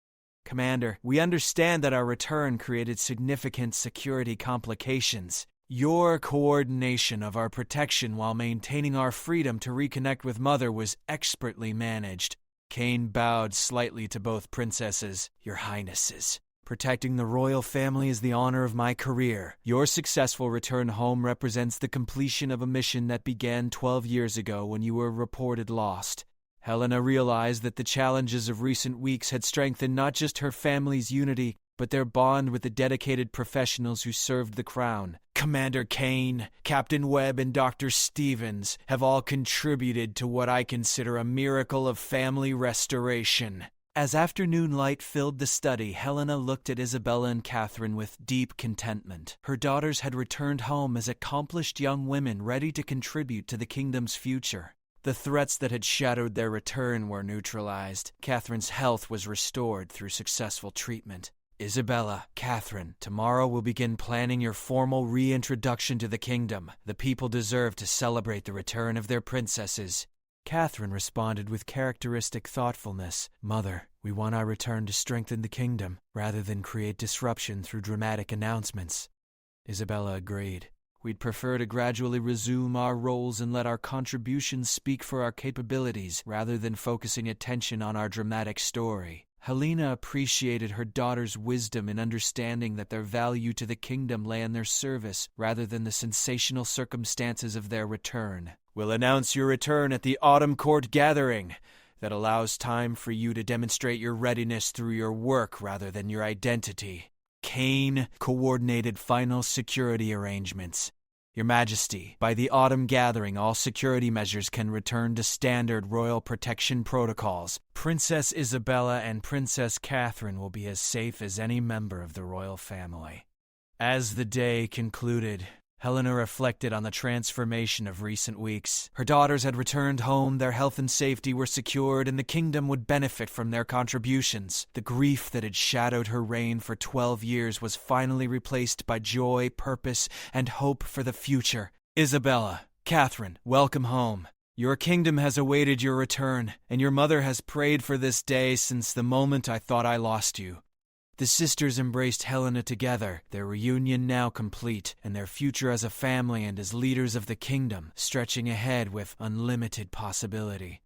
"Commander, we understand that our return created significant security complications. Your coordination of our protection while maintaining our freedom to reconnect with Mother was expertly managed." Kane bowed slightly to both princesses. "Your Highnesses, Protecting the royal family is the honor of my career. Your successful return home represents the completion of a mission that began 12 years ago when you were reported lost. Helena realized that the challenges of recent weeks had strengthened not just her family's unity, but their bond with the dedicated professionals who served the crown. Commander Kane, Captain Webb, and Dr. Stevens have all contributed to what I consider a miracle of family restoration. As afternoon light filled the study, Helena looked at Isabella and Catherine with deep contentment. Her daughters had returned home as accomplished young women ready to contribute to the kingdom's future. The threats that had shadowed their return were neutralized. Catherine's health was restored through successful treatment. Isabella, Catherine, tomorrow we'll begin planning your formal reintroduction to the kingdom. The people deserve to celebrate the return of their princesses. Catherine responded with characteristic thoughtfulness. Mother, we want our return to strengthen the kingdom, rather than create disruption through dramatic announcements. Isabella agreed. We'd prefer to gradually resume our roles and let our contributions speak for our capabilities, rather than focusing attention on our dramatic story. Helena appreciated her daughter's wisdom in understanding that their value to the kingdom lay in their service, rather than the sensational circumstances of their return. We'll announce your return at the Autumn Court Gathering. That allows time for you to demonstrate your readiness through your work rather than your identity. Kane coordinated final security arrangements. Your Majesty, by the Autumn Gathering, all security measures can return to standard royal protection protocols. Princess Isabella and Princess Catherine will be as safe as any member of the royal family. As the day concluded, Helena reflected on the transformation of recent weeks. Her daughters had returned home, their health and safety were secured, and the kingdom would benefit from their contributions. The grief that had shadowed her reign for 12 years was finally replaced by joy, purpose, and hope for the future. Isabella, Catherine, welcome home. Your kingdom has awaited your return, and your mother has prayed for this day since the moment I thought I lost you. The sisters embraced Helena together, their reunion now complete, and their future as a family and as leaders of the kingdom stretching ahead with unlimited possibility.